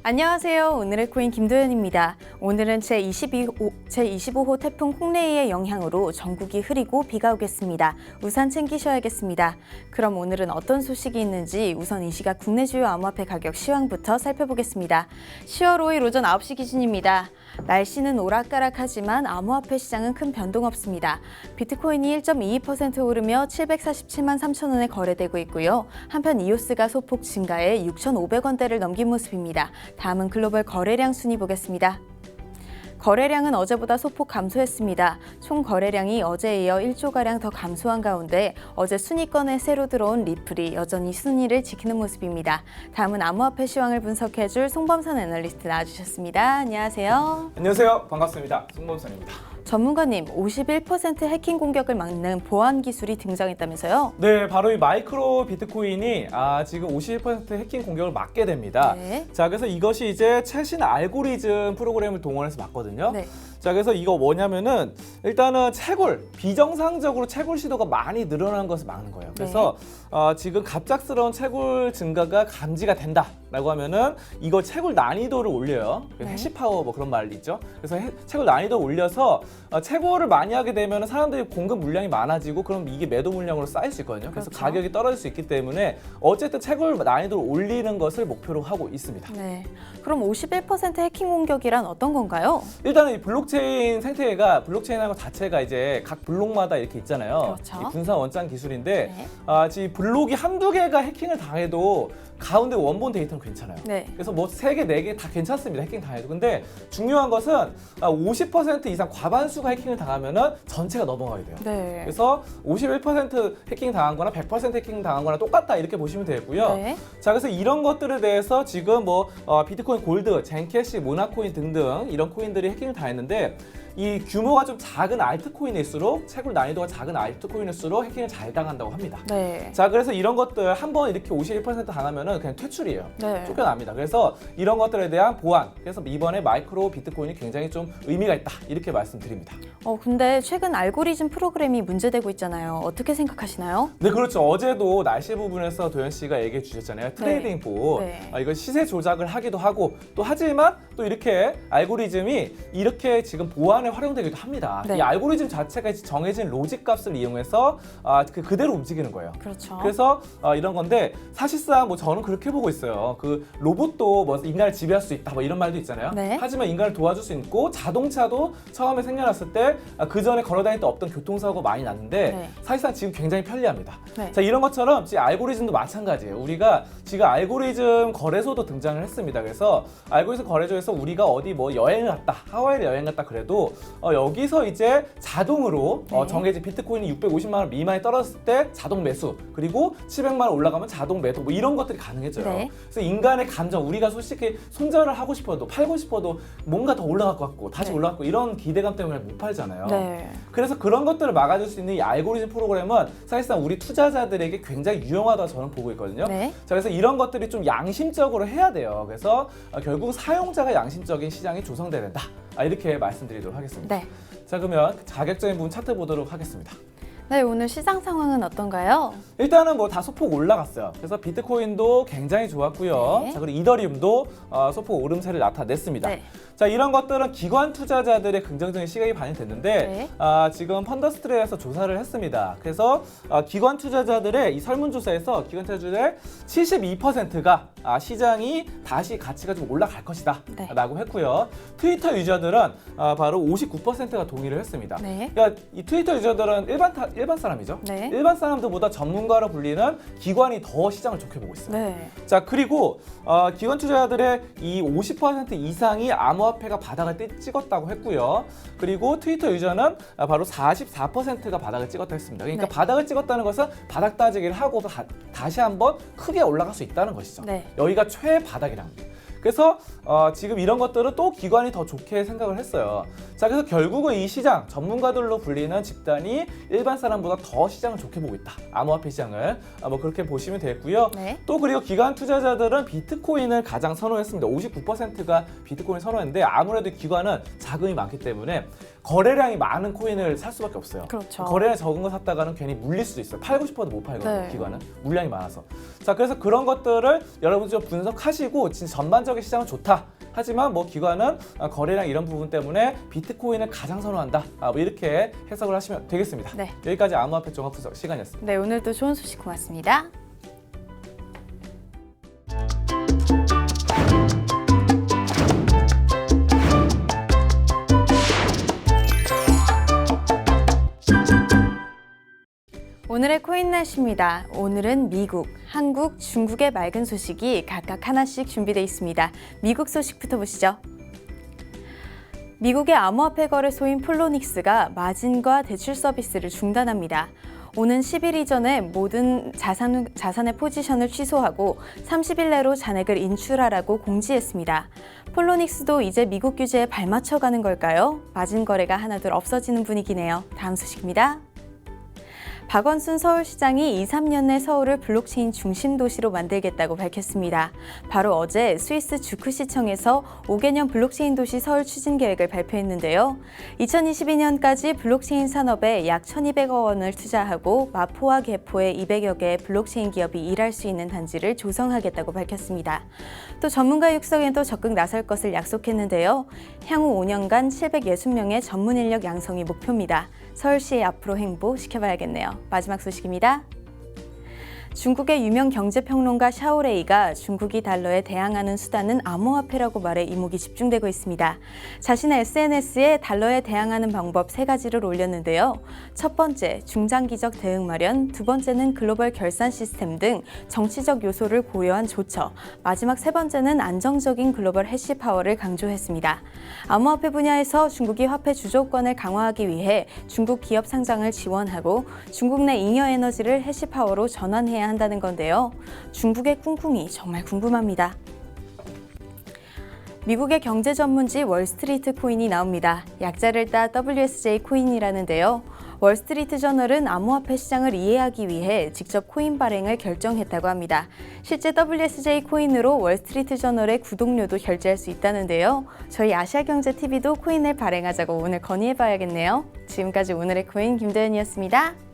안녕하세요. 오늘의 코인 김도연입니다. 오늘은 제25호 태풍 콩레이의 영향으로 전국이 흐리고 비가 오겠습니다. 우산 챙기셔야겠습니다. 그럼 오늘은 어떤 소식이 있는지 우선 이 시각 국내 주요 암호화폐 가격 시황부터 살펴보겠습니다. 10월 5일 오전 9시 기준입니다. 날씨는 오락가락하지만 암호화폐 시장은 큰 변동 없습니다. 비트코인이 1.22% 오르며 747만 3천 원에 거래되고 있고요. 한편 이오스가 소폭 증가해 6,500원대를 넘긴 모습입니다. 다음은 글로벌 거래량 순위 보겠습니다. 거래량은 어제보다 소폭 감소했습니다. 총 거래량이 어제에 이어 1조가량 더 감소한 가운데 어제 순위권에 새로 들어온 리플이 여전히 순위를 지키는 모습입니다. 다음은 암호화폐 시황을 분석해줄 송범선 애널리스트 나와주셨습니다. 안녕하세요. 안녕하세요. 반갑습니다. 송범선입니다. 전문가님, 51% 해킹 공격을 막는 보안 기술이 등장했다면서요? 네, 바로 이 마이크로 비트코인이 지금 51% 해킹 공격을 막게 됩니다. 네. 자, 그래서 이것이 이제 최신 알고리즘 프로그램을 동원해서 막거든요. 네. 자, 그래서 이거 뭐냐면은 일단은 비정상적으로 채굴 시도가 많이 늘어난 것을 막는 거예요. 그래서 지금 갑작스러운 채굴 증가가 감지가 된다라고 하면은 이거 채굴 난이도를 올려요. 해시 파워 뭐 그런 말 있죠. 그래서 채굴 난이도를 올려서 채굴을 많이 하게 되면 사람들이 공급 물량이 많아지고 그럼 이게 매도 물량으로 쌓일 수 있거든요. 그래서 그렇죠. 가격이 떨어질 수 있기 때문에 어쨌든 채굴 난이도를 올리는 것을 목표로 하고 있습니다. 네. 그럼 51% 해킹 공격이란 어떤 건가요? 일단은 이 블록체인 생태계가 블록체인하고 자체가 이제 각 블록마다 이렇게 있잖아요. 그렇죠. 이 분산 원장 기술인데 네. 지금 블록이 한두 개가 해킹을 당해도 가운데 원본 데이터는 괜찮아요. 네. 그래서 뭐 3개, 4개 다 괜찮습니다. 해킹 당해도. 근데 중요한 것은 50% 이상 과반수가 해킹을 당하면은 전체가 넘어가게 돼요. 네. 그래서 51% 해킹 당한 거나 100% 해킹 당한 거나 똑같다 이렇게 보시면 되고요. 네. 자, 그래서 이런 것들에 대해서 지금 비트코인 골드, 젠캐시, 모나코인 등등 이런 코인들이 해킹을 당했는데 이 규모가 좀 작은 알트코인일수록 채굴 난이도가 작은 알트코인일수록 해킹을 잘 당한다고 합니다. 네. 자, 그래서 이런 것들 한번 이렇게 51% 당하면은 그냥 퇴출이에요. 네. 쫓겨납니다. 그래서 이런 것들에 대한 보안. 그래서 이번에 마이크로 비트코인이 굉장히 좀 의미가 있다. 이렇게 말씀드립니다. 근데 최근 알고리즘 프로그램이 문제되고 있잖아요. 어떻게 생각하시나요? 네, 그렇죠. 어제도 날씨 부분에서 도현 씨가 얘기해 주셨잖아요. 트레이딩 보. 네. 이거 시세 조작을 하기도 하고 또 하지만 또 이렇게 알고리즘이 이렇게 지금 보안에 활용되기도 합니다. 네. 이 알고리즘 자체가 정해진 로직 값을 이용해서 그대로 움직이는 거예요. 그렇죠. 그래서 이런 건데 사실상 뭐 저는 그렇게 보고 있어요. 그 로봇도 뭐 인간을 지배할 수 있다 뭐 이런 말도 있잖아요. 네. 하지만 인간을 도와줄 수 있고 자동차도 처음에 생겨났을 때 그 전에 걸어다닐 때 없던 교통사고 많이 났는데 네. 사실상 지금 굉장히 편리합니다. 네. 자, 이런 것처럼 지금 알고리즘도 마찬가지예요. 우리가 지금 알고리즘 거래소도 등장을 했습니다. 그래서 알고리즘 거래소에서 우리가 어디 뭐 여행을 갔다, 하와이를 여행 갔다 그래도 여기서 이제 자동으로 네. 정해진 비트코인이 650만 원 미만에 떨어졌을 때 자동 매수, 그리고 700만 원 올라가면 자동 매도 뭐 이런 것들이 가능해져요. 네. 그래서 인간의 감정, 우리가 솔직히 손절을 하고 싶어도 팔고 싶어도 뭔가 더 올라갈 것 같고 다시 네. 올라갈 것 같고 이런 기대감 때문에 못 팔잖아요. 네. 그래서 그런 것들을 막아줄 수 있는 이 알고리즘 프로그램은 사실상 우리 투자자들에게 굉장히 유용하다고 저는 보고 있거든요. 네. 자, 그래서 이런 것들이 좀 양심적으로 해야 돼요. 그래서 결국 사용자가 양심적인 시장이 조성돼야 된다. 이렇게 말씀드리도록 하겠습니다. 네. 자, 그러면 가격적인 부분 차트 보도록 하겠습니다. 네, 오늘 시장 상황은 어떤가요? 일단은 뭐 다 소폭 올라갔어요. 그래서 비트코인도 굉장히 좋았고요. 네. 자, 그리고 이더리움도 소폭 오름세를 나타냈습니다. 네. 자, 이런 것들은 기관 투자자들의 긍정적인 시각이 반영됐는데 네. 지금 펀더스트레에서 조사를 했습니다. 그래서 기관 투자자들의 이 설문조사에서 기관 투자자들의 72%가 시장이 다시 가치가 좀 올라갈 것이다 네. 라고 했고요. 트위터 유저들은 바로 59%가 동의를 했습니다. 네. 그러니까 이 트위터 유저들은 일반 사람이죠. 네. 일반 사람들보다 전문가로 불리는 기관이 더 시장을 좋게 보고 있어요. 네. 자, 그리고 기관 투자자들의 이 50% 이상이 암호화폐가 바닥을 찍었다고 했고요. 그리고 트위터 유저는 바로 44%가 바닥을 찍었다 했습니다. 그러니까 네. 바닥을 찍었다는 것은 바닥 따지기를 하고 다시 한번 크게 올라갈 수 있다는 것이죠. 네. 여기가 최바닥이라는 거예요. 그래서 지금 이런 것들은 또 기관이 더 좋게 생각을 했어요. 자, 그래서 결국은 이 시장, 전문가들로 불리는 집단이 일반 사람보다 더 시장을 좋게 보고 있다. 암호화폐 시장을 뭐 그렇게 보시면 되고요. 네. 또 그리고 기관 투자자들은 비트코인을 가장 선호했습니다. 59%가 비트코인 선호했는데 아무래도 기관은 자금이 많기 때문에 거래량이 많은 코인을 살 수밖에 없어요. 그렇죠. 거래량 적은 거 샀다가는 괜히 물릴 수도 있어요. 팔고 싶어도 못 팔거든요. 네. 기관은 물량이 많아서. 자, 그래서 그런 것들을 여러분들 좀 분석하시고 진짜 전반적인 일반적인 시장은 좋다. 하지만 뭐 기관은 거래량 이런 부분 때문에 비트코인을 가장 선호한다. 뭐 이렇게 해석을 하시면 되겠습니다. 네. 여기까지 암호화폐 종합 분석 시간이었습니다. 네, 오늘도 좋은 소식 고맙습니다. 오늘의 코인 날씨입니다. 오늘은 미국, 한국, 중국의 맑은 소식이 각각 하나씩 준비되어 있습니다. 미국 소식부터 보시죠. 미국의 암호화폐 거래소인 폴로닉스가 마진과 대출 서비스를 중단합니다. 오는 10일 이전에 모든 자산의 포지션을 취소하고 30일 내로 잔액을 인출하라고 공지했습니다. 폴로닉스도 이제 미국 규제에 발맞춰가는 걸까요? 마진 거래가 하나둘 없어지는 분위기네요. 다음 소식입니다. 박원순 서울시장이 2, 3년 내 서울을 블록체인 중심 도시로 만들겠다고 밝혔습니다. 바로 어제 스위스 주크시청에서 5개년 블록체인 도시 서울 추진 계획을 발표했는데요. 2022년까지 블록체인 산업에 약 1,200억 원을 투자하고 마포와 개포에 200여 개의 블록체인 기업이 일할 수 있는 단지를 조성하겠다고 밝혔습니다. 또 전문가 육성에도 적극 나설 것을 약속했는데요. 향후 5년간 760명의 전문 인력 양성이 목표입니다. 서울시의 앞으로 행보 지켜봐야겠네요. 마지막 소식입니다. 중국의 유명 경제평론가 샤오레이가 중국이 달러에 대항하는 수단은 암호화폐라고 말해 이목이 집중되고 있습니다. 자신의 SNS에 달러에 대항하는 방법 3가지를 올렸는데요. 첫 번째, 중장기적 대응 마련, 두 번째는 글로벌 결산 시스템 등 정치적 요소를 고려한 조처, 마지막 3번째는 안정적인 글로벌 해시 파워를 강조했습니다. 암호화폐 분야에서 중국이 화폐 주도권을 강화하기 위해 중국 기업 상장을 지원하고 중국 내 잉여 에너지를 해시 파워로 전환해야 한다는 건데요. 중국의 꿍꿍이 정말 궁금합니다. 미국의 경제 전문지 월스트리트 코인이 나옵니다. 약자를 따 WSJ 코인이라는데요. 월스트리트 저널은 암호화폐 시장을 이해하기 위해 직접 코인 발행을 결정했다고 합니다. 실제 WSJ 코인으로 월스트리트 저널의 구독료도 결제할 수 있다는데요. 저희 아시아경제TV도 코인을 발행하자고 오늘 건의해봐야겠네요. 지금까지 오늘의 코인 김도연이었습니다.